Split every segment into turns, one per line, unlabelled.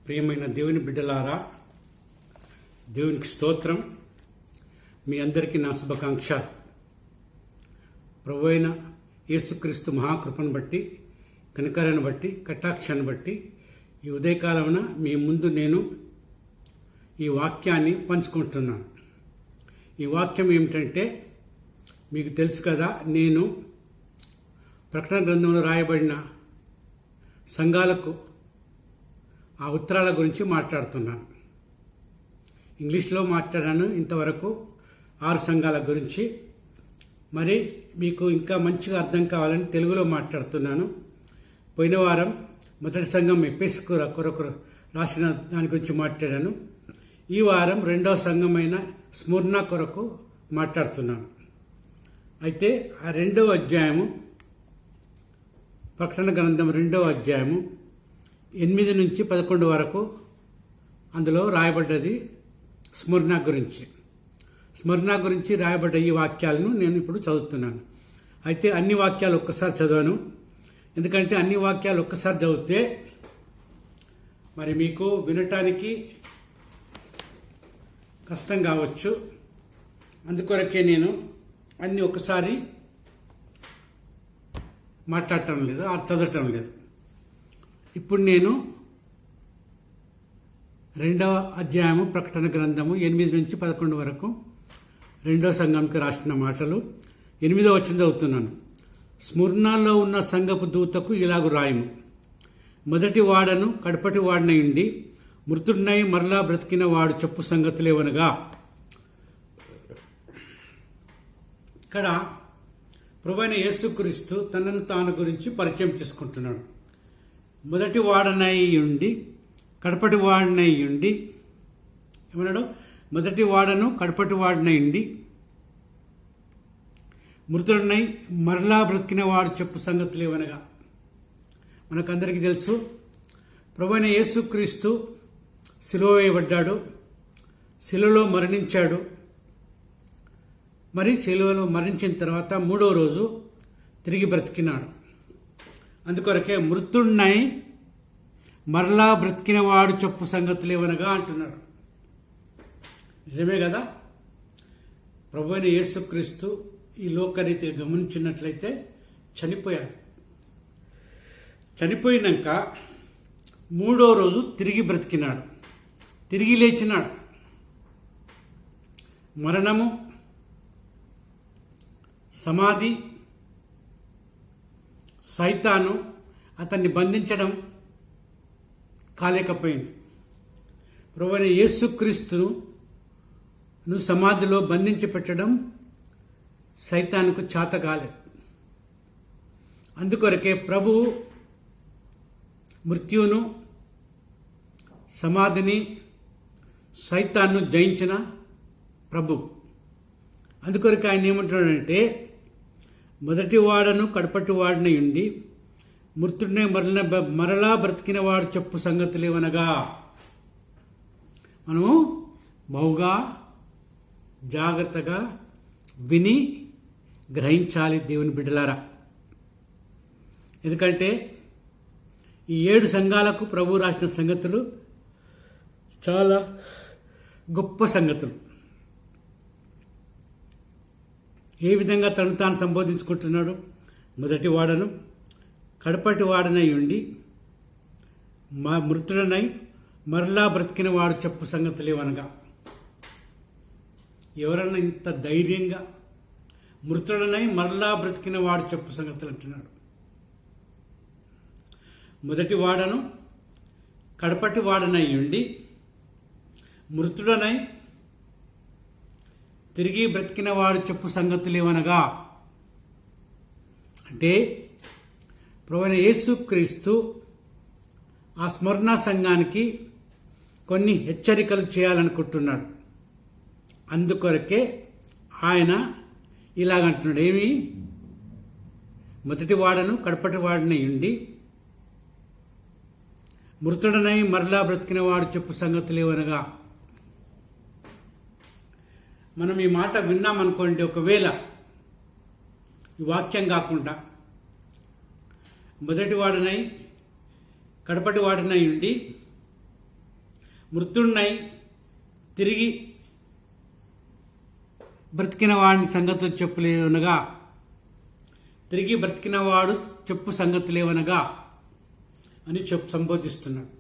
ప్రియమైన దేవుని బిడ్డలారా, దేవునికి స్తోత్రం. మీ అందరికీ నా శుభాకాంక్ష. ప్రభు అయిన యేసుక్రీస్తు మహాకృపను బట్టి, కనికరాన్ని బట్టి, కటాక్షాన్ని బట్టి ఈ ఉదయకాలమున మీ ముందు నేను ఈ వాక్యాన్ని పంచుకుంటున్నాను. ఈ వాక్యం ఏమిటంటే, మీకు తెలుసు కదా, నేను ప్రకటన గ్రంథంలో రాయబడిన సంఘాలకు ఆ ఉత్తరాల గురించి మాట్లాడుతున్నాను. ఇంగ్లీష్లో మాట్లాడాను ఇంతవరకు 6 సంఘాల గురించి. మరి మీకు ఇంకా మంచిగా అర్థం కావాలని తెలుగులో మాట్లాడుతున్నాను. పోయిన వారం మొదటి సంఘం ఎఫెసు కొరకు రాసిన దాని గురించి మాట్లాడాను. ఈ వారం 2వ సంఘమైన స్ముర్నా కొరకు మాట్లాడుతున్నాను. అయితే ఆ 2వ అధ్యాయము, ప్రకటన గ్రంథం 2వ అధ్యాయము 8 నుంచి 11 వరకు అందులో రాయబడ్డది స్ముర్నా గురించి. స్ముర్నా గురించి రాయబడ్డ ఈ వాక్యాలను నేను ఇప్పుడు చదువుతున్నాను. అయితే అన్ని వాక్యాలు ఒక్కసారి చదవను, ఎందుకంటే అన్ని వాక్యాలు ఒక్కసారి చదివితే మరి మీకు వినటానికి కష్టం కావచ్చు. అందుకొరకే నేను అన్ని ఒక్కసారి మాట్లాడటం లేదు, చదవటం లేదు. ఇప్పుడు నేను 2వ అధ్యాయము ప్రకటన గ్రంథము 8 నుంచి 11 వరకు 2వ సంఘంకి రాసిన మాటలు 8వ వచనం చదువుతున్నాను. స్ముర్నాలో ఉన్న సంఘపు దూతకు ఇలాగు రాయము: మొదటి వాడను కడపటి వాడినయుండి మృతుడినై మరలా బ్రతికిన వాడు చెప్పు సంగతులేవనగా. ఇక్కడ ప్రభువైన యేసుక్రీస్తు తనను తాను గురించి పరిచయం చేసుకుంటున్నాడు. మొదటి వాడనై ఉండి కడపటి వాడినై ఉండి ఏమన్నాడు? మొదటి వాడను కడపటి వాడినై ఉండి మృతుడినై మరలా బ్రతికిన వాడు చెప్పు సంగతులు ఏవనగా. మనకందరికీ తెలుసు, ప్రభువైన యేసుక్రీస్తు సిలువ వేయబడ్డాడు, సిలువలో మరణించాడు. మరి సిలువలో మరణించిన తర్వాత 3వ రోజు తిరిగి బ్రతికినాడు. అందుకొరకే మృతుడినై మరలా బ్రతికిన వాడు చెప్పు సంగతులు ఏవనగా అంటున్నాడు. నిజమే కదా? ప్రభువైన యేసుక్రీస్తు ఈ లోకరీతిగా గమనించినట్లయితే చనిపోయాడు. చనిపోయినాక 3వ రోజు తిరిగి బ్రతికినాడు, తిరిగి లేచినాడు. మరణము, సమాధి, సైతాను అతన్ని బంధించడం కాలేకపోయింది. ప్రభువైన యేసుక్రీస్తును సమాధిలో బంధించి పెట్టడం సైతానుకు చేత కాలేదు. అందుకొరకే ప్రభువు మృత్యువును, సమాధిని, సైతాన్ను జయించిన ప్రభు. అందుకొరకు ఆయన ఏమంటున్నాడంటే, మొదటి వాడను కడపటి వాడిని ఉండి మృతుడినే మరలా బ్రతికిన వాడు చెప్పు సంగతులు ఏవనగా. మనము బహుగా జాగ్రత్తగా విని గ్రహించాలి దేవుని బిడ్డలారా. ఎందుకంటే ఈ 7 సంఘాలకు ప్రభు రాసిన సంగతులు చాలా గొప్ప సంగతులు. ఏ విధంగా తను తాను సంబోధించుకుంటున్నాడు? మొదటి వాడను కడపటి వాడనై ఉండి మృతుడనై మరలా బ్రతికిన వాడు చెప్పు సంగతులు ఏవనగా. ఎవరన్నా ఇంత ధైర్యంగా మృతుడనై మరలా బ్రతికిన వాడు చెప్పు సంగతులు అంటున్నాడు? మొదటి వాడను కడపటి వాడనై ఉండి మృతుడనై తిరిగి బ్రతికిన వాడు చెప్పు సంగతులు ఏవనగా. అంటే ప్రభువైన యేసుక్రీస్తు ఆ స్మరణ సంఘానికి కొన్ని హెచ్చరికలు చేయాలనుకుంటున్నాడు. అందుకొరకే ఆయన ఇలాగంటున్నాడు. ఏమి? మొదటి వాడను కడపటి వాడినై ఉండి మృతుడనై మరలా బ్రతికిన వాడు చెప్పు సంగతులు ఏవనగా. మనం ఈ మాట విన్నామనుకోండి, ఒకవేళ ఈ వాక్యం కాకుండా మొదటి వాడినై కడపటి వాడినై ఉండి మృతుడినై తిరిగి బ్రతికిన వాడిని సంగతులు చెప్పులేవనగా, తిరిగి బ్రతికిన వాడు చెప్పు సంగతులేవనగా అని సంబోధిస్తున్నాడు.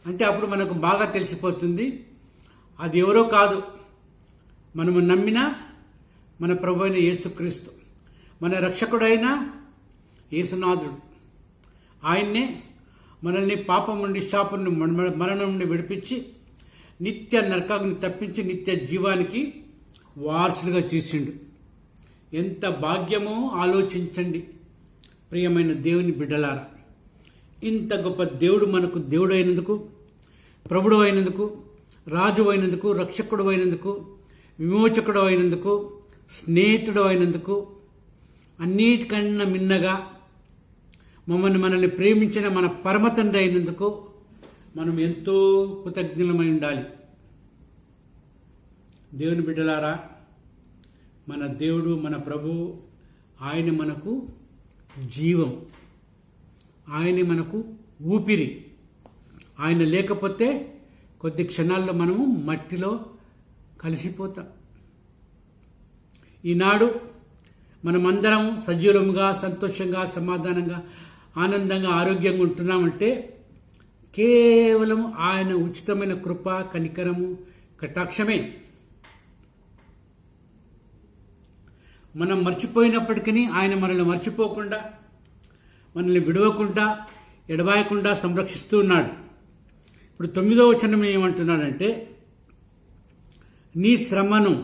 అంటే అప్పుడు మనకు బాగా తెలిసిపోతుంది అది ఎవరో కాదు, మనము నమ్మిన మన ప్రభు అయిన యేసుక్రీస్తు, మన రక్షకుడైన యేసునాథుడు. ఆయన్నే మనల్ని పాపం నుండి, శాపం నుండి, మరణం నుండి విడిపించి నిత్య నరకాన్ని తప్పించి నిత్య జీవానికి వారసులుగా చేసిండు. ఎంత భాగ్యమో ఆలోచించండి ప్రియమైన దేవుని బిడ్డలారా. ఇంత గొప్ప దేవుడు మనకు దేవుడు అయినందుకు, ప్రభుడు అయినందుకు, రాజు అయినందుకు, రక్షకుడు అయినందుకు, విమోచకుడు అయినందుకు, స్నేహితుడు అయినందుకు, అన్నిటికన్నా మిన్నగా మనల్ని ప్రేమించిన మన పరమ తండ్రి అయినందుకు మనం ఎంతో కృతజ్ఞులమై ఉండాలి. దేవుని బిడ్డలారా, మన దేవుడు, మన ప్రభువు, ఆయన మనకు జీవం, ఆయన మనకు ఊపిరి. ఆయన లేకపోతే కొద్ది క్షణాల్లో మనము మట్టిలో కలిసిపోతాం. ఈనాడు మనమందరం సజీవులముగా, సంతోషంగా, సమాధానంగా, ఆనందంగా, ఆరోగ్యంగా ఉంటున్నామంటే కేవలం ఆయన ఉచితమైన కృప, కనికరము, కటాక్షమే. మనం మర్చిపోయినప్పటికీ ఆయన మనల్ని మర్చిపోకుండా, మనల్ని విడవకుండా, ఎడబాయకుండా సంరక్షిస్తూ ఉన్నాడు. ఇప్పుడు 9వ వచనం ఏమంటున్నాడంటే, నీ శ్రమను,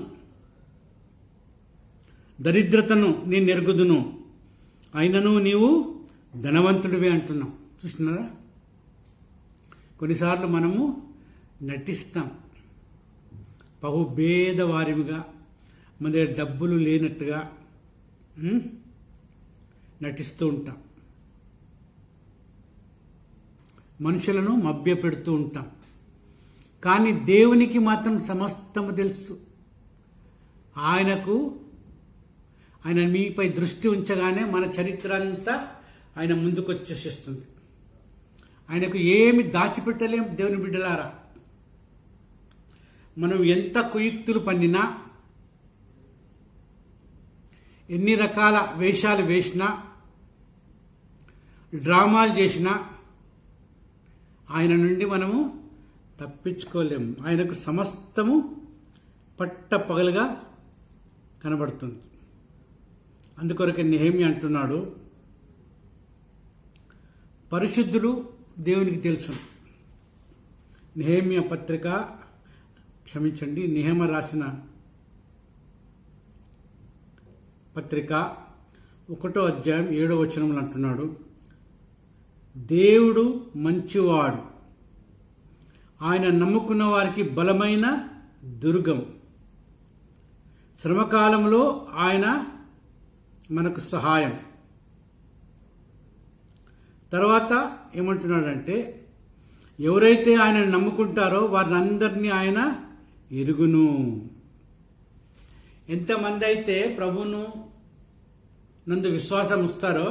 దరిద్రతను నేను ఎరుగుదును, అయినను నీవు ధనవంతుడివే అంటున్నాం. చూస్తున్నారా, కొన్నిసార్లు మనము నటిస్తాం, బహుభేదవారిగా, మన దగ్గర డబ్బులు లేనట్టుగా నటిస్తూ ఉంటాం. మనుషులను మభ్యపెడుతూ ఉంటాం. కానీ దేవునికి మాత్రం సమస్తము తెలుసు. ఆయన మీపై దృష్టి ఉంచగానే మన చరిత్ర అంతా ఆయన ముందుకు వచ్చేసేస్తుంది. ఆయనకు ఏమి దాచిపెట్టలేం. దేవుని బిడ్డలారా, మనం ఎంత కుయుక్తులు పన్నినా, ఎన్ని రకాల వేషాలు వేసినా, డ్రామాలు చేసినా ఆయన నుండి మనము తప్పించుకోలేము. ఆయనకు సమస్తము పట్టపగలుగా కనబడుతుంది. అందుకొరకే నెహెమ్యా అంటున్నాడు, పరిశుద్ధులు దేవునికి తెలుసు. నెహెమ్యా రాసిన పత్రిక 1వ అధ్యాయం 7వ వచనంలో అంటున్నాడు, దేవుడు మంచివాడు, ఆయన నమ్ముకున్న వారికి బలమైన దుర్గం, శ్రమకాలంలో ఆయన మనకు సహాయం. తర్వాత ఏమంటున్నాడంటే, ఎవరైతే ఆయనను నమ్ముకుంటారో వారిని అందరినీ ఆయన ఎరుగును. ఎంతమంది అయితే ప్రభువును నందు విశ్వాసం ఉంచుతారో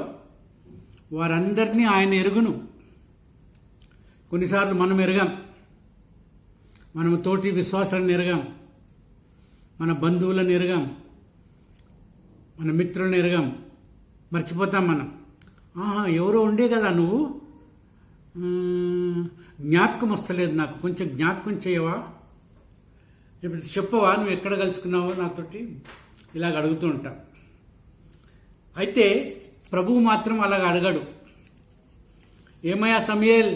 వారందరినీ ఆయన ఎరుగును. కొన్నిసార్లు మనం ఎరగాం, మనము తోటి విశ్వాసాలను ఎరగాం, మన బంధువులను ఎరగాం, మన మిత్రులను ఎరగాం, మర్చిపోతాం మనం. ఎవరో ఉండే కదా, నువ్వు జ్ఞాపకం వస్తలేదు, నాకు కొంచెం జ్ఞాపకం చేయవా, ఇప్పుడు చెప్పవా, నువ్వు ఎక్కడ కలుసుకున్నావో నాతోటి, ఇలాగ అడుగుతూ ఉంటాం. అయితే ప్రభువు మాత్రం అలాగ అడగడు. ఏమయ్యా సమూయేల్,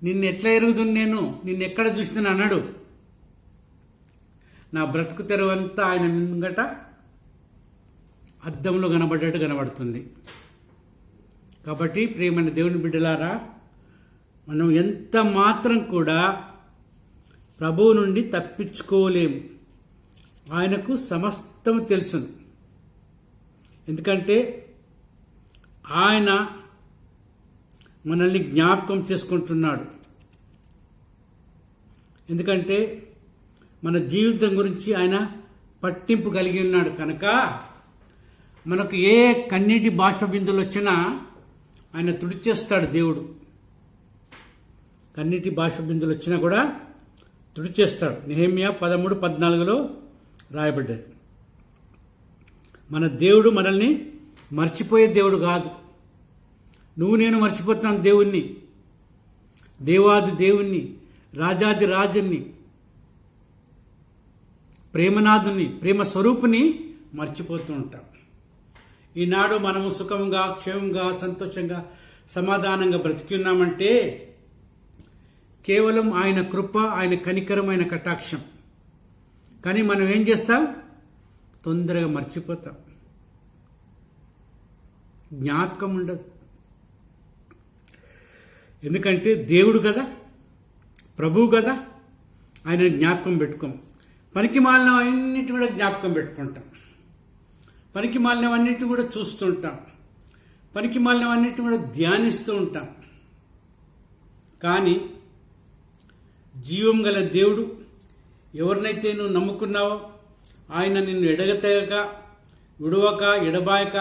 నిన్ను ఎట్లా ఎరుగుతుంది, నేను నిన్నెక్కడ చూసినాను అన్నాడు. నా బ్రతుకు తెరవంతా ఆయన ముంగట అద్దంలో కనబడ్డట్టు కనబడుతుంది. కాబట్టి ప్రియమైన దేవుని బిడ్డలారా, మనం ఎంత మాత్రం కూడా ప్రభువు నుండి తప్పించుకోలేము. ఆయనకు సమస్తం తెలుసు. ఎందుకంటే ఆయన మనల్ని జ్ఞాపకం చేసుకుంటున్నాడు. ఎందుకంటే మన జీవితం గురించి ఆయన పట్టింపు కలిగి ఉన్నాడు కనుక మనకు ఏ కన్నీటి బాష్ప బిందులు వచ్చినా ఆయన తుడిచేస్తాడు దేవుడు. కన్నీటి బాష్ప బిందులు వచ్చినా కూడా తుడిచేస్తాడు. నెహెమ్యా 13:14 రాయబడ్డది. మన దేవుడు మనల్ని మర్చిపోయే దేవుడు కాదు. నువ్వు నేను మర్చిపోతున్నాను దేవుణ్ణి, దేవాది దేవుణ్ణి, రాజాది రాజుని, ప్రేమనాథుని, ప్రేమ స్వరూపుని మర్చిపోతూ ఉంటాం. ఈనాడు మనము సుఖంగా, క్షేమంగా, సంతోషంగా, సమాధానంగా బ్రతికి ఉన్నామంటే కేవలం ఆయన కృప, ఆయన కనికరం, ఆయన కటాక్షం. కానీ మనం ఏం చేస్తాం? తొందరగా మర్చిపోతాం, జ్ఞాపకం ఉండదు. ఎందుకంటే దేవుడు కదా, ప్రభువు కదా, ఆయన జ్ఞాపకం పెట్టుకోం. పనికి మాలినవన్నిటి కూడా జ్ఞాపకం పెట్టుకుంటాం, పనికి మాలినవన్నిటి కూడా చూస్తుంటాం, పనికి మాలినవన్నిటి కూడా ధ్యానిస్తూ ఉంటాం. కానీ జీవం గల దేవుడు, ఎవరినైతే నువ్వు నమ్ముకున్నావో ఆయన నిన్ను ఎడగతెగక, విడవక, ఎడబాయక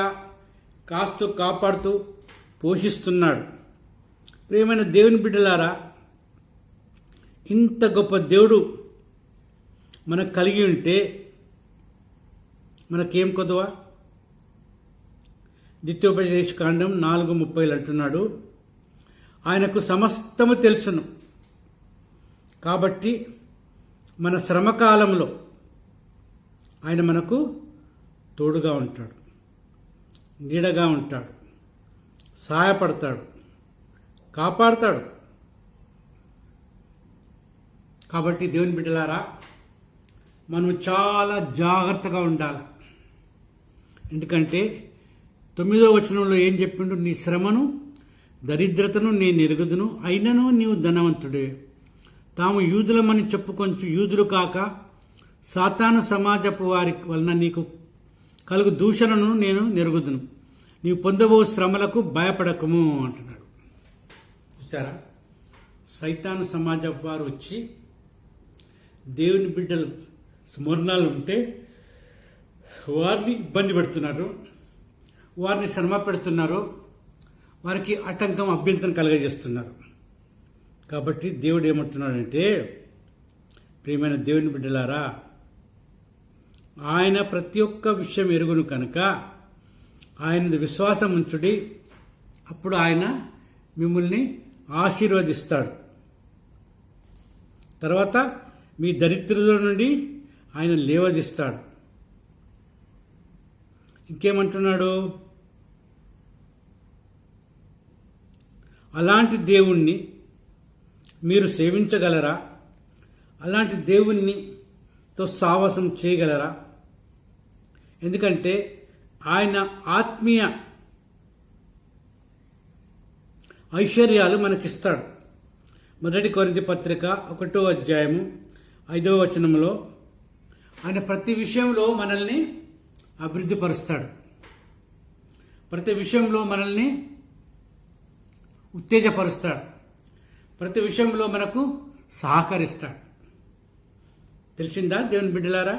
కాస్తూ కాపాడుతూ పోషిస్తున్నాడు. ప్రియమైన దేవుని బిడ్డలారా, ఇంత గొప్ప దేవుడు మనకు కలిగి ఉంటే మనకేం కొదవా? ద్వితీయోపదేశ కాండం 4:30 అంటున్నాడు, ఆయనకు సమస్తము తెలుసును కాబట్టి మన శ్రమకాలంలో ఆయన మనకు తోడుగా ఉంటాడు, నీడగా ఉంటాడు, సహాయపడతాడు, కాపాడతాడు. కాబట్టి దేవుని బిడ్డలారా, మనం చాలా జాగ్రత్తగా ఉండాలి. ఎందుకంటే 9వ వచనంలో ఏం చెప్పిండు? నీ శ్రమను, దరిద్రతను నేను ఎరుగుదును, అయినను నీవు ధనవంతుడే. తాము యూదులమని చెప్పుకొంచు యూదులు కాక సాతాను సమాజపు వారి వలన నీకు కలుగు దూషణను నేను నెరుగుదును. నీవు పొందబో శ్రమలకు భయపడకము అంటున్నాడు. చూసారా, సైతాను సమాజపు వారు వచ్చి దేవుని బిడ్డలు స్మరణాలు ఉంటే వారిని ఇబ్బంది పెడుతున్నారు, వారిని శ్రమ పెడుతున్నారు, వారికి ఆటంకం, అభ్యంతరం కలగజేస్తున్నారు. కాబట్టి దేవుడు ఏమంటున్నాడంటే, ప్రియమైన దేవుని బిడ్డలారా, ఆయన ప్రతి ఒక్క విషయం ఎరుగును కనుక ఆయన విశ్వాసం ఉంచుడి, అప్పుడు ఆయన మిమ్మల్ని ఆశీర్వదిస్తాడు. తర్వాత మీ దరిద్రుల నుండి ఆయన లేవదిస్తాడు. ఇంకేమంటున్నాడు? అలాంటి దేవుణ్ణి మీరు సేవించగలరా? అలాంటి దేవునితో సావాసం చేయగలరా? ఎందుకంటే ఆయన ఆత్మీయ ఐశ్వర్యాలు మనకిస్తాడు. 1 కొరింథీ పత్రిక 1వ అధ్యాయము 5వ వచనంలో ఆయన ప్రతి విషయంలో మనల్ని అభివృద్ధి పరుస్తాడు, ప్రతి విషయంలో మనల్ని ఉత్తేజపరుస్తాడు, ప్రతి విషయంలో మనకు సహకరిస్తాడు. తెలిసిందా దేవుని బిడ్డలారా?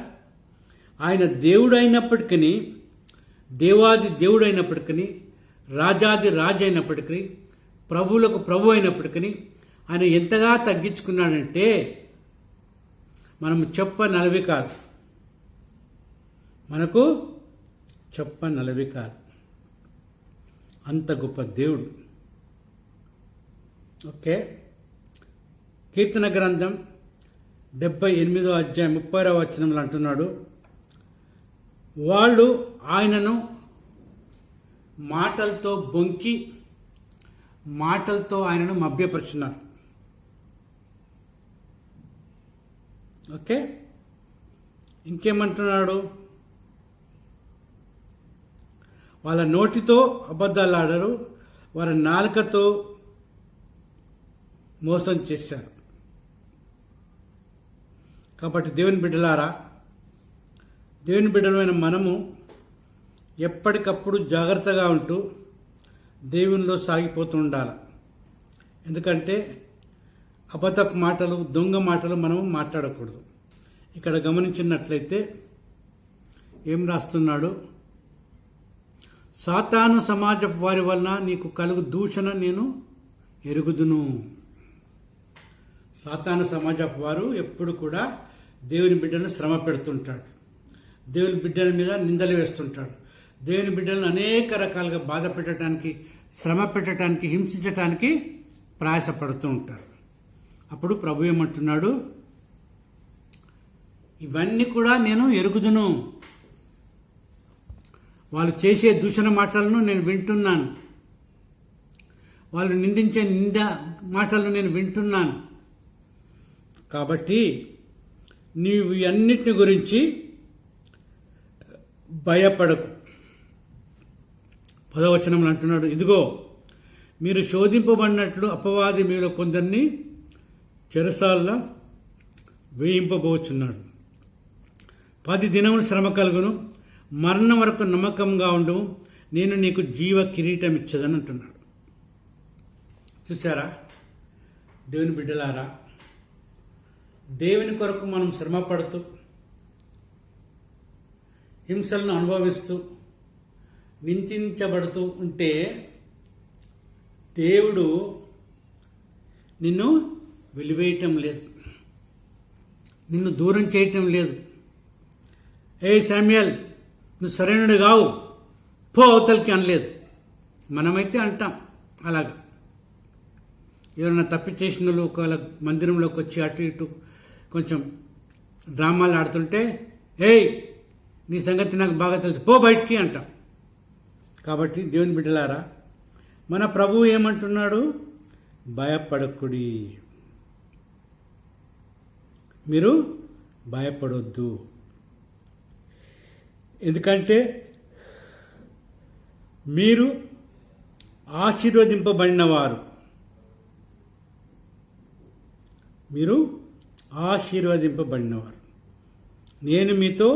ఆయన దేవుడు అయినప్పటికీ, దేవాది దేవుడు అయినప్పటికీ, రాజాది రాజు అయినప్పటికీ, ప్రభువులకు ప్రభు అయినప్పటికీ ఆయన ఎంతగా తగ్గించుకున్నాడంటే మనము చెప్పనలవి కాదు, మనకు చెప్పనలవి కాదు. అంత గొప్ప దేవుడు. ఓకే, కీర్తన గ్రంథం 78వ అధ్యాయం 30వ వచనంలో అంటున్నాడు, వాళ్ళు ఆయనను మాటలతో బొంకి, మాటలతో ఆయనను మభ్యపరుచున్నారు. ఓకే, ఇంకేమంటున్నాడు? వాళ్ళ నోటితో అబద్ధాలు ఆడరు, వారి నాలుకతో మోసం చేశారు. కాబట్టి దేవుని బిడ్డలారా, దేవుని బిడ్డలమైన మనము ఎప్పటికప్పుడు జాగ్రత్తగా ఉంటూ దేవునిలో సాగిపోతూ ఉండాలి. ఎందుకంటే అబద్ధపు మాటలు, దొంగ మాటలు మనము మాట్లాడకూడదు. ఇక్కడ గమనించినట్లయితే ఏం రాస్తున్నాడు? సాతాను సమాజపు వారి వలన నీకు కలుగు దూషణ నేను ఎరుగుదును. సాతాను సమాజపు వారు ఎప్పుడు కూడా దేవుని బిడ్డలను శ్రమ పెడుతుంటాడు. దేవుని బిడ్డల మీద నిందలు వేస్తుంటాడు. దేవుని బిడ్డలను అనేక రకాలుగా బాధ పెట్టడానికి, శ్రమ పెట్టడానికి, హింసించటానికి ప్రయాసపడుతూ ఉంటారు. అప్పుడు ప్రభు ఏమంటున్నాడు, ఇవన్నీ కూడా నేను ఎరుగుదును. వాళ్ళు చేసే దూషణ మాటలను నేను వింటున్నాను. వాళ్ళు నిందించే నింద మాటలను నేను వింటున్నాను. కాబట్టి నీవు అన్నిటిని గురించి భయపడకు. 10వ వచనంలో అంటున్నాడు, ఇదిగో మీరు శోధింపబడినట్లు అపవాది మీలో కొందరిని చెరసాల్లో వేయింపబోచున్నాడు. 10 దినములు శ్రమ కలుగును, మరణం వరకు నమ్మకంగా ఉండు, నేను నీకు జీవ కిరీటం ఇచ్చదని అంటున్నాడు. చూసారా దేవుని బిడ్డలారా, దేవుని కొరకు మనం శ్రమ పడుతూ హింసలను అనుభవిస్తూ నిందించబడుతూ ఉంటే దేవుడు నిన్ను వెలివేయటం లేదు, నిన్ను దూరం చేయటం లేదు. ఏ శామ్యూయల్, నువ్వు సరైనడు కావు, పో అవతలకి అనలేదు. మనమైతే అంటాం అలాగా. ఎవరైనా తప్పి చేసిన వాళ్ళు ఒకవేళ మందిరంలోకి వచ్చి అటు ఇటు కొంచెం డ్రామాలు ఆడుతుంటే, ఏయ్ నీ సంగతి నాకు బాగా తెలుసు, పో బయటికి అంటాం. కాబట్టి దేవుని బిడ్డలారా, మన ప్రభువు ఏమంటున్నాడు, భయపడకుడి, మీరు భయపడొద్దు. ఎందుకంటే మీరు ఆశీర్వదింపబడినవారు, మీరు ఆశీర్వదింపబడినవారు. నేను మీతో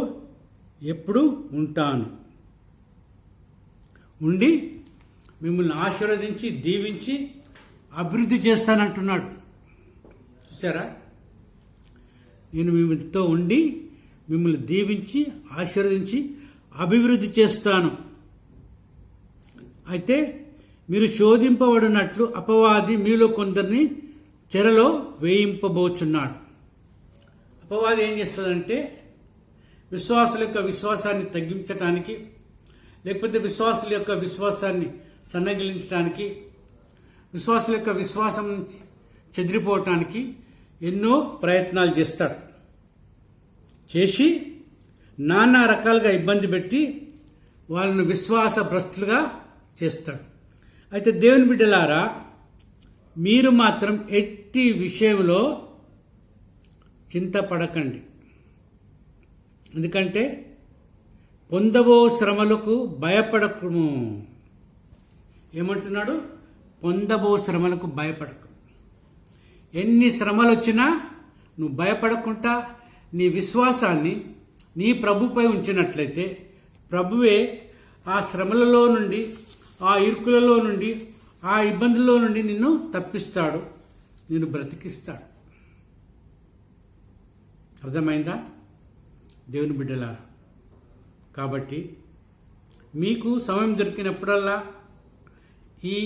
ఎప్పుడు ఉంటాను, ఉండి మిమ్మల్ని ఆశీర్వదించి దీవించి అభివృద్ధి చేస్తానంటున్నాడు. చూసారా, నేను మీతో ఉండి మిమ్మల్ని దీవించి ఆశీర్వదించి అభివృద్ధి చేస్తాను. అయితే మీరు శోధింపబడినట్లు అపవాది మీలో కొందరిని చెరలో వేయింపబోచున్నాడు. అపవాది ఏం చేస్తుందంటే విశ్వాసుల యొక్క విశ్వాసాన్ని తగ్గించడానికి, లేకపోతే విశ్వాసుల యొక్క విశ్వాసాన్ని సన్నగిలించడానికి, విశ్వాసుల యొక్క విశ్వాసం చెదిరిపోవటానికి ఎన్నో ప్రయత్నాలు చేస్తాడు. చేసి నానా రకాలుగా ఇబ్బంది పెట్టి వాళ్ళను విశ్వాస భ్రష్టులుగా చేస్తాడు. అయితే దేవుని బిడ్డలారా, మీరు మాత్రం ఎట్టి విషయంలో చింతపడకండి. ఎందుకంటే పొందబో శ్రమలకు భయపడకుము. ఏమంటున్నాడు, పొందబో శ్రమలకు భయపడకు. ఎన్ని శ్రమలు వచ్చినా నువ్వు భయపడకుండా నీ విశ్వాసాన్ని నీ ప్రభుపై ఉంచినట్లయితే ప్రభువే ఆ శ్రమలలో నుండి, ఆ ఇరుకులలో నుండి, ఆ ఇబ్బందుల్లో నుండి నిన్ను తప్పిస్తాడు, నిన్ను బ్రతికిస్తాడు. అర్థమైందా దేవుని బిడ్డలా? కాబట్టి మీకు సమయం దొరికినప్పుడల్లా ఈ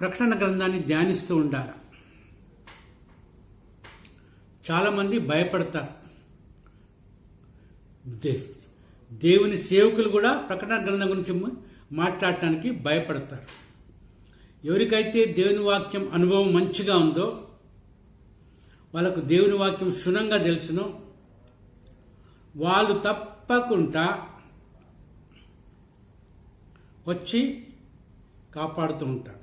ప్రకటన గ్రంథాన్ని ధ్యానిస్తూ ఉండాలి. చాలామంది భయపడతారు. దేవుని సేవకులు కూడా ప్రకటన గ్రంథం గురించి మాట్లాడటానికి భయపడతారు. ఎవరికైతే దేవుని వాక్యం అనుభవం మంచిగా ఉందో, వాళ్ళకు దేవుని వాక్యం క్షుణ్ణంగా తెలుసునో, వాళ్ళు తప్పకుండా వచ్చి కాపాడుతూ ఉంటారు.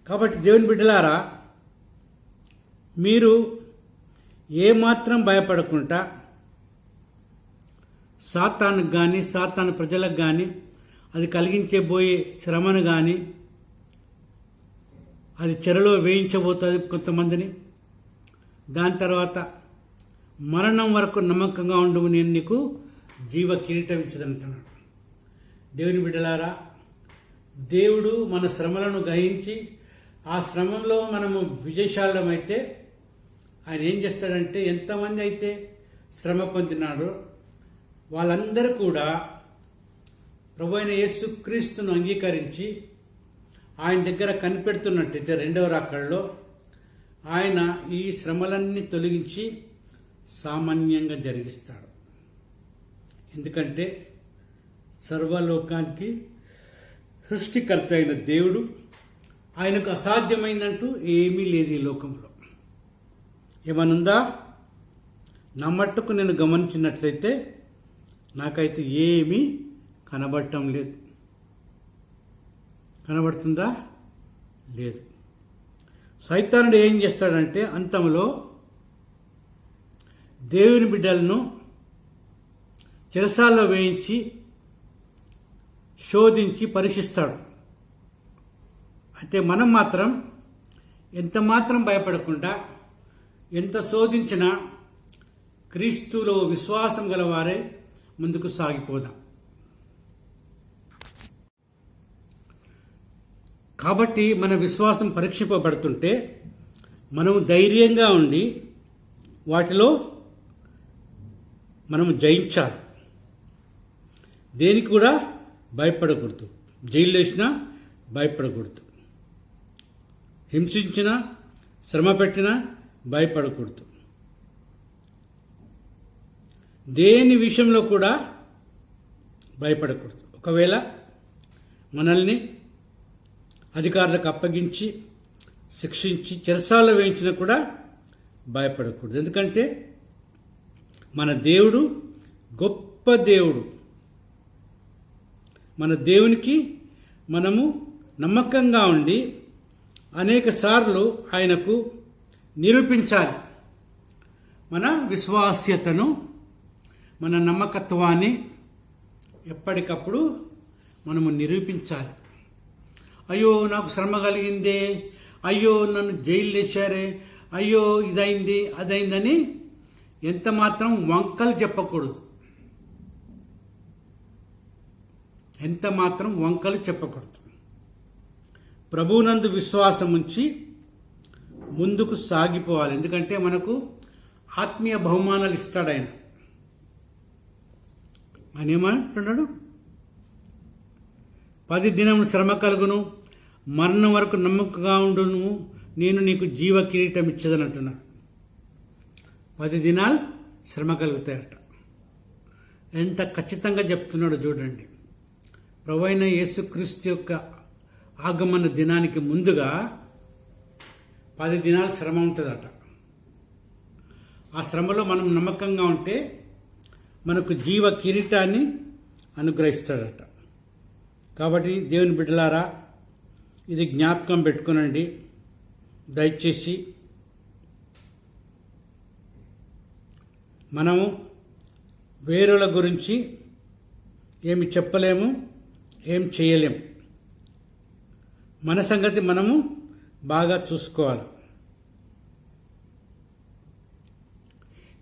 కాబట్టి దేవుని బిడ్డలారా, మీరు ఏమాత్రం భయపడకుండా సాతానుకు కానీ, సాతాను ప్రజలకు కానీ, అది కలిగించబోయే శ్రమను కానీ, అది చెరలో వేయించబోతుంది కొంతమందిని, దాని తర్వాత మరణం వరకు నమ్మకంగా ఉండవు, నేను నీకు జీవ కిరీటం ఇచ్చదంటున్నాడు. దేవుని బిడ్డలారా, దేవుడు మన శ్రమలను గ్రహించి ఆ శ్రమంలో మనము విజయశాలమైతే ఆయన ఏం చేస్తాడంటే, ఎంతమంది అయితే శ్రమ పొందినాడో వాళ్ళందరూ కూడా ప్రభు అయిన యేసుక్రీస్తును అంగీకరించి ఆయన దగ్గర కనిపెడుతున్నట్టయితే రెండవ రాకడలో ఆయన ఈ శ్రమలన్నీ తొలగించి సామాన్యంగా జరిగిస్తాడు. ఎందుకంటే సర్వలోకానికి సృష్టికర్త అయిన దేవుడు, ఆయనకు అసాధ్యమైనట్టు ఏమీ లేదు ఈ లోకంలో. ఏమనుందా? నా మట్టుకు నేను గమనించినట్లయితే నాకైతే ఏమీ కనబడటం లేదు. కనబడుతుందా? లేదు. సైతానుడు ఏం చేస్తాడంటే అంతంలో దేవుని బిడ్డలను చెరసాల్లో వేయించి శోధించి పరీక్షిస్తాడు. అయితే మనం మాత్రం ఎంత మాత్రం భయపడకుండా, ఎంత శోధించినా క్రీస్తులో విశ్వాసం గలవారే ముందుకు సాగిపోదాం. కాబట్టి మన విశ్వాసం పరీక్షింపబడుతుంటే మనం ధైర్యంగా ఉండి వాటిలో మనము జయించాలి. దేనికి కూడా భయపడకూడదు. జైలు వేసినా భయపడకూడదు. హింసించినా, శ్రమ పెట్టినా భయపడకూడదు. దేని విషయంలో కూడా భయపడకూడదు. ఒకవేళ మనల్ని అధికారులకు అప్పగించి శిక్షించి చెరసాలలో వేయించినా కూడా భయపడకూడదు. ఎందుకంటే మన దేవుడు గొప్ప దేవుడు. మన దేవునికి మనము నమ్మకంగా ఉండి అనేక సార్లు ఆయనకు నిరూపించాలి. మన విశ్వాస్యతను, మన నమ్మకత్వాన్ని ఎప్పటికప్పుడు మనము నిరూపించాలి. అయ్యో నాకు శ్రమ కలిగిందే, అయ్యో నన్ను జైలు వేశారే, అయ్యో ఇదైంది అదైందని ఎంత మాత్రం వంకలు చెప్పకూడదు. ఎంత మాత్రం వంకలు చెప్పకూడదు. ప్రభువునందు విశ్వాసం ఉంచి ముందుకు సాగిపోవాలి. ఎందుకంటే మనకు ఆత్మీయ బహుమానాలు ఇస్తాడు ఆయన. ఆయన ఏమంటున్నాడు? 10 దినములు శ్రమ కలుగును, మరణం వరకు నమ్మకంగా ఉండును, నేను నీకు జీవ కిరీటం ఇచ్చేదని అంటున్నాడు. 10 దినాలు శ్రమ కలుగుతాయట. ఎంత ఖచ్చితంగా చెప్తున్నాడు చూడండి. ప్రభువైన యేసుక్రీస్తు యొక్క ఆగమన దినానికి ముందుగా 10 దినాలు శ్రమ ఉంటుందట. ఆ శ్రమలో మనం నమ్మకంగా ఉంటే మనకు జీవ కిరీటాన్ని అనుగ్రహిస్తాడట. కాబట్టి దేవుని బిడ్డలారా, ఇది జ్ఞాపకం పెట్టుకునండి. దయచేసి మనము వేరుల గురించి ఏమి చెప్పలేము, ఏం చేయలేము. మన సంగతి మనము బాగా చూసుకోవాలి.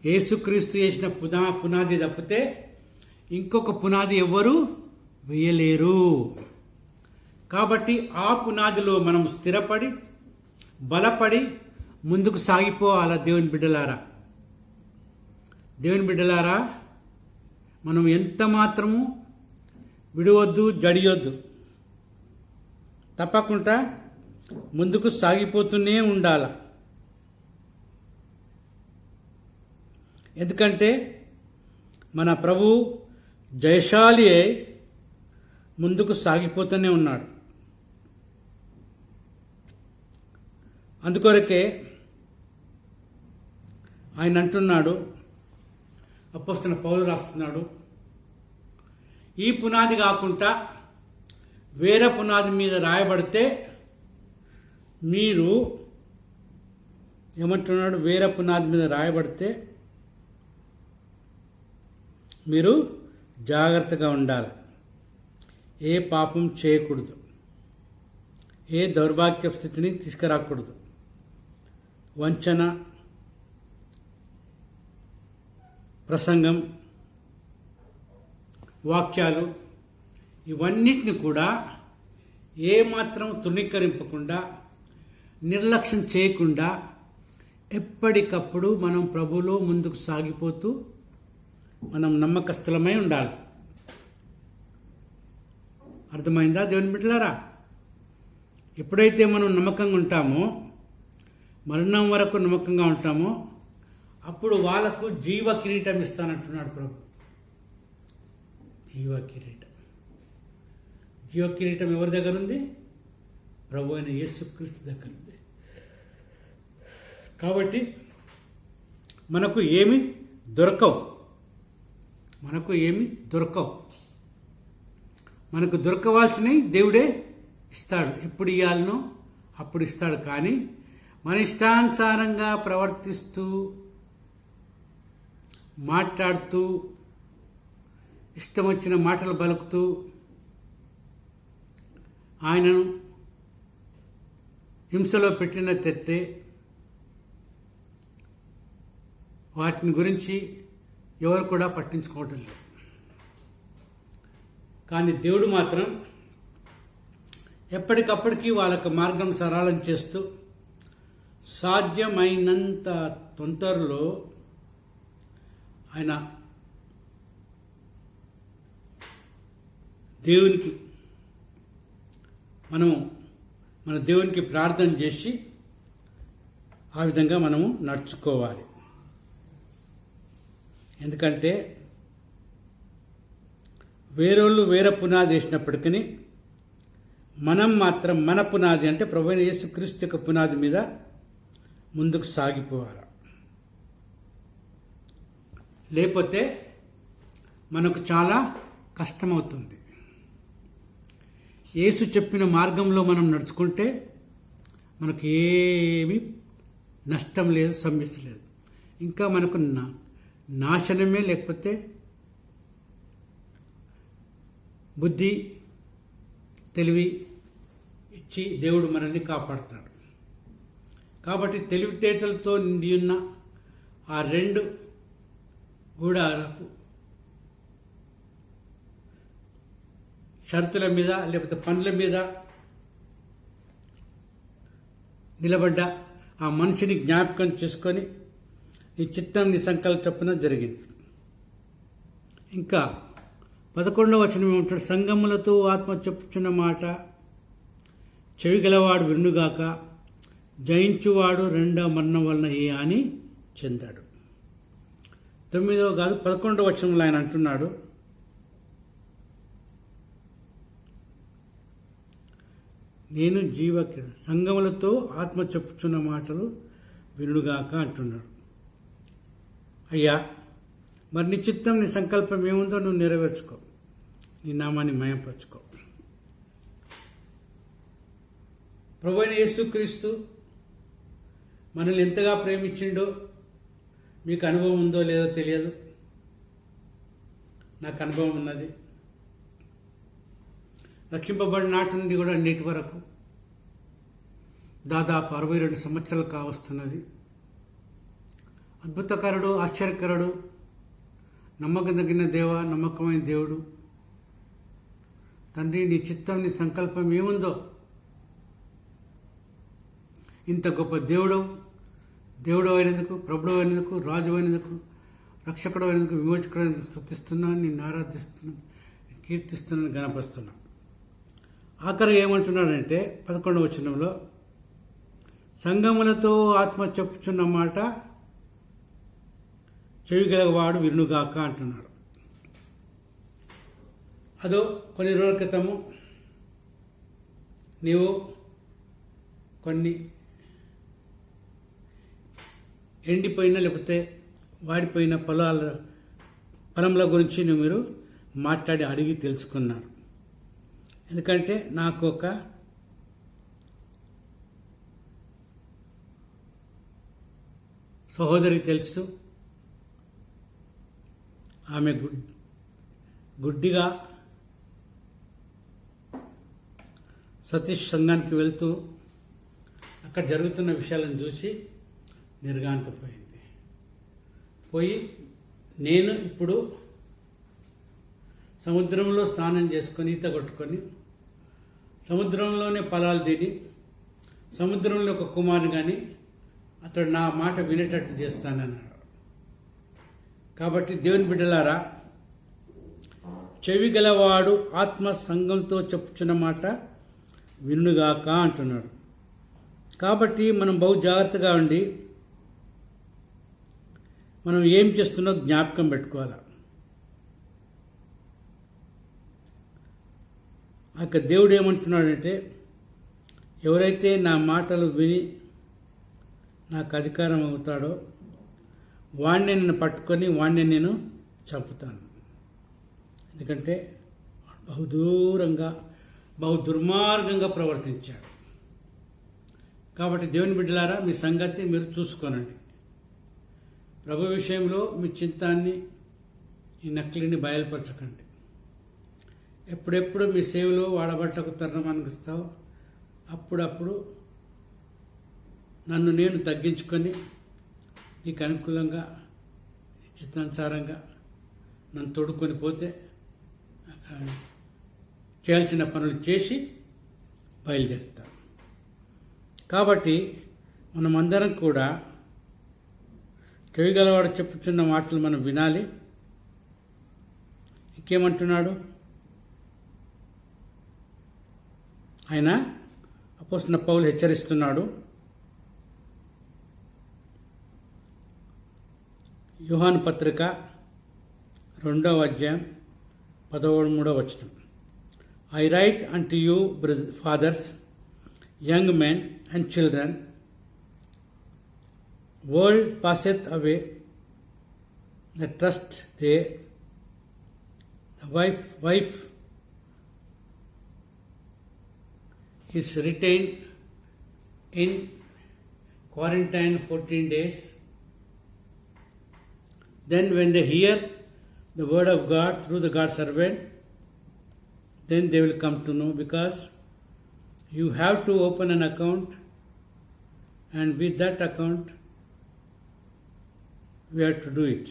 యేసుక్రీస్తు చేసిన పునాది తప్పితే ఇంకొక పునాది ఎవ్వరూ వేయలేరు. కాబట్టి ఆ పునాదిలో మనం స్థిరపడి బలపడి ముందుకు సాగిపోవాలా. దేవుని బిడ్డలారా, మనం ఎంత మాత్రము విడవద్దు, జడియొద్దు. తప్పకుండా ముందుకు సాగిపోతూనే ఉండాల. ఎందుకంటే మన ప్రభు జయశాలి అయి ముందుకు సాగిపోతూనే ఉన్నాడు. అందుకొరకే ఆయన అంటున్నాడు, అపోస్తలుడైన పౌలు రాస్తున్నాడు, ఈ పునాది కాకుండా వేరే పునాది మీద రాయబడితే మీరు ఏమంటున్నాడు? వేరే పునాది మీద రాయబడితే మీరు జాగ్రత్తగా ఉండాలి. ఏ పాపం చేయకూడదు, ఏ దౌర్భాగ్య స్థితిని తీసుకురాకూడదు. వంచన, ప్రసంగం, వాక్యాలు ఇవన్నిటిని కూడా ఏమాత్రం తృణీకరింపకుండా, నిర్లక్ష్యం చేయకుండా ఎప్పటికప్పుడు మనం ప్రభువులో ముందుకు సాగిపోతూ మనం నమ్మకస్తులమై ఉండాలి. అర్థమైందా దేవుని బిడ్డలారా? ఎప్పుడైతే మనం నమ్మకంగా ఉంటామో మరణం వరకు నమ్మకంగా ఉంటామో అప్పుడు వాళ్ళకు జీవ కిరీటం ఇస్తానంటున్నాడు ప్రభు. జీవ కిరీటం. జీవ కిరీటం ఎవరి దగ్గర ఉంది? ప్రభు అయిన యేసుక్రీస్తు దగ్గర ఉంది. కాబట్టి మనకు ఏమి దొరకవు. మనకు దొరకవలసినవి దేవుడే ఇస్తాడు. ఎప్పుడు ఇవ్వాలనో అప్పుడు ఇస్తాడు. కానీ మన ఇష్టానుసారంగా ప్రవర్తిస్తూ మాట్లాడుతూ ఇష్టం వచ్చిన మాటలు పలుకుతూ ఆయనను హింసలో పెట్టిన తెత్తే వాటిని గురించి ఎవరు కూడా పట్టించుకోవటం లేదు. కానీ దేవుడు మాత్రం ఎప్పటికప్పటికీ వాళ్ళకు మార్గం సరళం చేస్తూ సాధ్యమైనంత తొందరలో ఆయన దేవునికి మన దేవునికి ప్రార్థన చేసి ఆ విధంగా మనము నడుచుకోవాలి. ఎందుకంటే వేరోళ్ళు వేరే పునాది వేసినప్పటికీ మనం మాత్రం మన పునాది అంటే ప్రభువైన యేసుక్రీస్తు యొక్క పునాది మీద ముందుకు సాగిపోవాలి. లేకపోతే మనకు చాలా కష్టమవుతుంది. యేసు చెప్పిన మార్గంలో మనం నడుచుకుంటే మనకు ఏమీ నష్టం లేదు, సమస్య లేదు. ఇంకా మనకు నాశనమే, లేకపోతే బుద్ధి తెలివి ఇచ్చి దేవుడు మనల్ని కాపాడుతాడు. కాబట్టి తెలివితేటలతో నిండి ఉన్న ఆ రెండు గూడాలకు షరతుల మీద లేకపోతే పనుల మీద నిలబడ్డ ఆ మనిషిని జ్ఞాపకం చేసుకొని నీ చిత్తం నీ సంకల్ప చొప్పున జరిగింది. ఇంకా 11వ వచనం ఏమంటాడు? సంగములతో ఆత్మ చెప్పుచున్న మాట చెవిగలవాడు వినుగాక, జయించువాడు రెండవ మరణం వలన ఏ అని చెందాడు. 9వ కాదు 11వ వచనంలో ఆయన అంటున్నాడు, నేను సంగములతో ఆత్మ చెప్పుచున్న మాటలు వినుగాక అంటున్నాడు. అయ్యా, మరి నీ చిత్తం నీ సంకల్పం ఏముందో నువ్వు నెరవేర్చుకో, నీ నామాన్ని మయంపరచుకో. ప్రభువైన యేసుక్రీస్తు మనల్ని ఎంతగా ప్రేమించిండో మీకు అనుభవం ఉందో లేదో తెలియదు. నాకు అనుభవం ఉన్నది. రక్షింపబడిన నాటి నుండి కూడా నేటి వరకు దాదాపు 62 సంవత్సరాలు కావస్తున్నది. అద్భుతకరుడు, ఆశ్చర్యకరుడు, నమ్మకదగిన దేవ, నమ్మకమైన దేవుడు తండ్రి, నీ చిత్తం నీ సంకల్పం ఏముందో, ఇంత గొప్ప దేవుడు అయినందుకు, ప్రభుడు అయినందుకు, రాజు అయినందుకు, రక్షకుడు అయినందుకు, విమోచకుడు అయినందుకు స్తుతిస్తున్నాను, నిన్ను ఆరాధిస్తున్నాను, కీర్తిస్తున్నాను, గణపరుస్తున్నాను. ఆఖరి ఏమంటున్నాడంటే 11వ వచనంలో, సంగములతో ఆత్మ చెప్పుచున్న మాట చెవిగలవాడు వినుగాక అంటున్నాడు. అదో కొన్ని రోజుల క్రితము నీవు కొన్ని ఎండిపోయిన లేకపోతే వాడిపోయిన పొలంల గురించి మీరు మాట్లాడి అడిగి తెలుసుకున్నారు. ఎందుకంటే నాకు ఒక సహోదరి తెలుసు. ఆమె గుడ్డిగా సతీష్ సంఘానికి వెళ్తూ అక్కడ జరుగుతున్న విషయాలను చూసి నిర్ఘాంతపోయింది. పోయి నేను ఇప్పుడు సముద్రంలో స్నానం చేసుకొని ఈత కొట్టుకొని సముద్రంలోనే పొలాలు తిని సముద్రంలో ఒక కుమారుని కానీ అతడు నా మాట వినేటట్టు చేస్తానన్నాడు. కాబట్టి దేవుని బిడ్డలారా, చెవి గలవాడు ఆత్మ సంఘంతో చెప్పుచున్న మాట వినుగాక అంటున్నాడు. కాబట్టి మనం బహు జాగ్రత్తగా ఉండి మనం ఏం చేస్తున్నో జ్ఞాపకం పెట్టుకోవాలి. ఆ యొక్క దేవుడు ఏమంటున్నాడంటే, ఎవరైతే నా మాటలు విని నాకు అధికారం అవుతాడో వాడిని నేను పట్టుకొని వాడిని నేను చంపుతాను. ఎందుకంటే బహు దుర్మార్గంగా ప్రవర్తించాడు. కాబట్టి దేవుని బిడ్డలారా, మీ సంగతి మీరు చూసుకోనండి. ప్రభు విషయంలో మీ చింతాన్ని, ఈ నకిలీని బయలుపరచకండి. ఎప్పుడెప్పుడు మీ సేవలో వాడబట్టకు తరుణం అనిపిస్తావో అప్పుడప్పుడు నన్ను నేను తగ్గించుకొని నీకు అనుకూలంగా, చిత్తానుసారంగా నన్ను తోడుకొని పోతే చేయాల్సిన పనులు చేసి బయలుదేరుతాను. కాబట్టి మనమందరం కూడా చెవిగలవాడు చెప్పుచున్న మాటలు మనం వినాలి. ఇంకేమంటున్నాడు ఆయన? అపోస్తలుడైన పౌలు హెచ్చరిస్తున్నాడు. యోహాను పత్రిక 2వ అధ్యాయం 13వ వచనం. I write unto you, fathers, young men and children, world passeth away, the trust there, the wife is retained in quarantine 14 days. Then when they hear the word of God through the God servant, then they will come to know, because you have to open an account, and with that account we have to do it.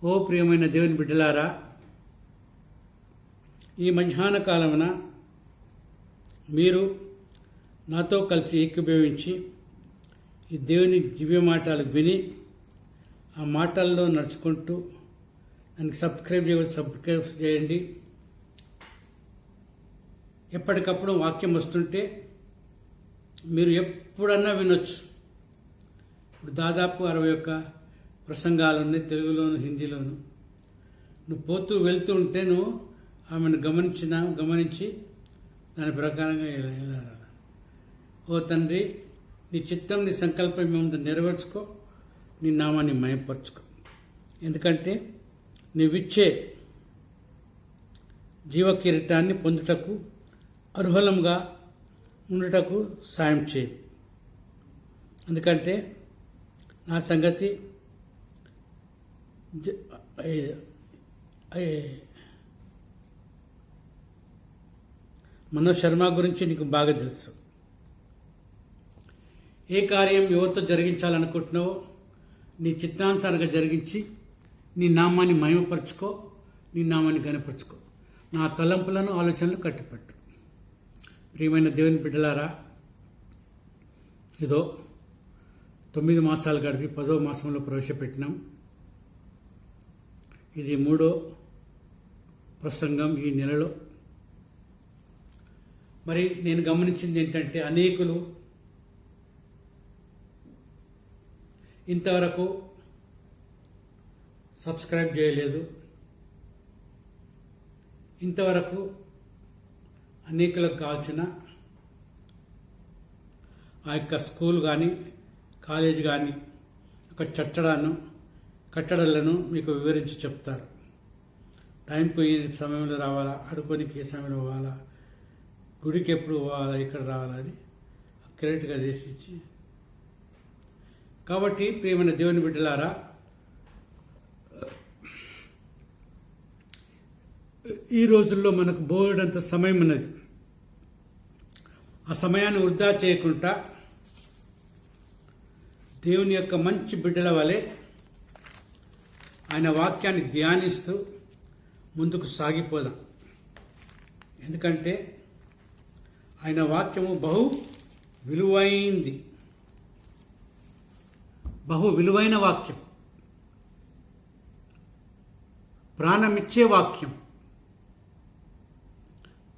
ఓ ప్రియమైన దేవుని బిడ్డలారా, ఈ మధ్యాహ్న కాలమున మీరు నాతో కలిసి ఏకీభవించి ఈ దేవుని దివ్య మాటలు విని ఆ మాటల్లో నడుచుకుంటూ దానికి సబ్స్క్రైబ్ చేయండి. ఎప్పటికప్పుడు వాక్యం వస్తుంటే మీరు ఎప్పుడన్నా వినొచ్చు. ఇప్పుడు దాదాపు 61 ప్రసంగాలు ఉన్నాయి, తెలుగులోను హిందీలోను. నువ్వు పోతూ వెళ్తూ ఉంటే నువ్వు ఆమెను గమనించి దాని ప్రకారంగా వెళ్ళాలి. ఓ తండ్రి, నీ చిత్తం, నీ సంకల్పం ముందు నెరవేర్చుకో, నీ నామాన్ని మయపరచుకో. ఎందుకంటే నీవిచ్చే జీవ కిరీటాన్ని పొందుటకు అర్హులంగా ఉండుటకు సాయం చేయి. ఎందుకంటే నా సంగతి మనోజ్ శర్మ గురించి నీకు బాగా తెలుసు. ఏ కార్యం ఎవరితో జరిగించాలనుకుంటున్నావో నీ చిత్తానుసారంగా జరిగించి నీ నామాన్ని మహిమపరచుకో, నీ నామాన్ని ఘనపరచుకో. నా తలంపులను, ఆలోచనలు కట్టిపెట్టు. ప్రియమైన దేవుని బిడ్డలారా, ఇదో 9 మాసాలు గడిపి 10వ మాసంలో ప్రవేశపెట్టినాం. ఇది 3వ ప్రసంగం ఈ నెలలో. మరి నేను గమనించింది ఏంటంటే, అనేకులు ఇంతవరకు సబ్స్క్రైబ్ చేయలేదు. ఇంతవరకు అనేకులకు కావాల్సిన ఆ యొక్క స్కూల్ కానీ కాలేజ్ కానీ ఒక కట్టడాలను మీకు వివరించి చెప్తారు. టైంకు ఏ సమయంలో రావాలా, ఆడుకోనికి ఏ సమయంలో పోవాలా, గుడికి ఎప్పుడు పోవాలా, ఇక్కడ రావాలా అని కరెక్ట్గా చేసి. కాబట్టి ప్రియమైన దేవుని బిడ్డలారా, ఈ రోజుల్లో మనకు బోలెడంత సమయం ఉన్నది. ఆ సమయాన్ని వృధా చేయకుండా దేవుని యొక్క మంచి బిడ్డల వలె ఆయన వాక్యాన్ని ధ్యానిస్తూ ముందుకు సాగిపోదాం. ఎందుకంటే ఆయన వాక్యము బహు విలువైన వాక్యం, ప్రాణమిచ్చే వాక్యం,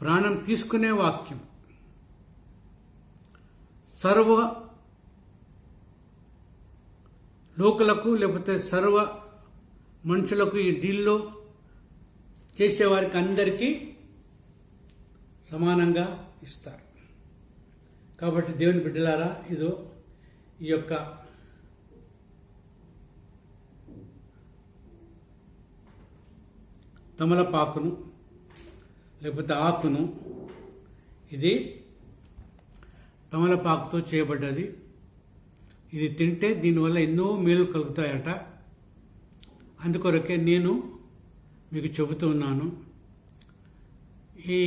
ప్రాణం తీసుకునే వాక్యం. సర్వ లోకులకు లేకపోతే సర్వ మనుషులకు ఈ డీల్లో చేసేవారికి అందరికీ సమానంగా ఇస్తారు. కాబట్టి దేవుని బిడ్డలారా, ఇదో ఈ యొక్క తమలపాకును లేకపోతే ఆకును, ఇది తమలపాకుతో చేయబడ్డది. ఇది తింటే దీనివల్ల ఎన్నో మేలు కలుగుతాయట. అందుకొరకే నేను మీకు చెబుతూ ఉన్నాను. ఈ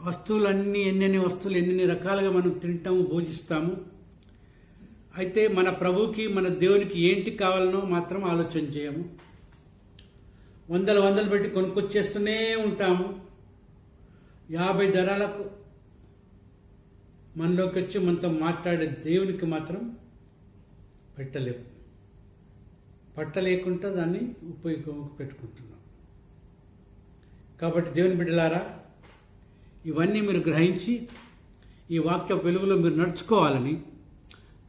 వస్తువులన్నీ ఎన్నెన్ని వస్తువులు ఎన్నెన్ని రకాలుగా మనం తింటాము, భోజిస్తాము. అయితే మన ప్రభువుకి, మన దేవునికి ఏంటి కావాలనో మాత్రం ఆలోచన చేయము. వందలు పెట్టి కొనుక్కొచ్చేస్తూనే ఉంటాము. 50 ధరలకు మనలోకి వచ్చి మనతో మాట్లాడే దేవునికి మాత్రం పెట్టలేము. పట్టలేకుండా దాన్ని ఉపయోగం పెట్టుకుంటున్నాం. కాబట్టి దేవుని బిడ్డలారా, ఇవన్నీ మీరు గ్రహించి ఈ వాక్య వెలుగులో మీరు నడుచుకోవాలని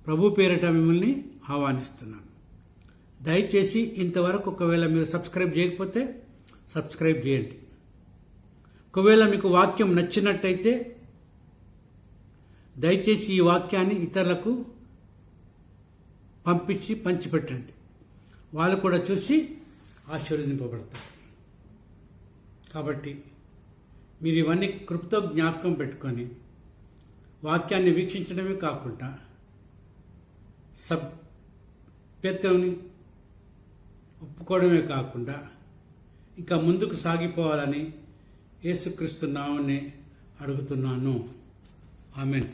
ప్రభు పేరిట మిమ్మల్ని ఆహ్వానిస్తున్నాను. దయచేసి ఇంతవరకు ఒకవేళ మీరు సబ్స్క్రైబ్ చేయకపోతే సబ్స్క్రైబ్ చేయండి. ఒకవేళ మీకు వాక్యం నచ్చినట్టయితే దయచేసి ఈ వాక్యాన్ని ఇతరులకు పంచిపెట్టండి. వాళ్ళు కూడా చూసి ఆశీర్వదింపబడతారు. కాబట్టి మీరు ఇవన్నీ కృపతో జ్ఞాపకం పెట్టుకొని వాక్యాన్ని వీక్షించడమే కాకుండా సభ్యత్వాన్ని ఒప్పుకోవడమే కాకుండా ఇంకా ముందుకు సాగిపోవాలని యేసుక్రీస్తు నామమునే అడుగుతున్నాను. ఆమేన్.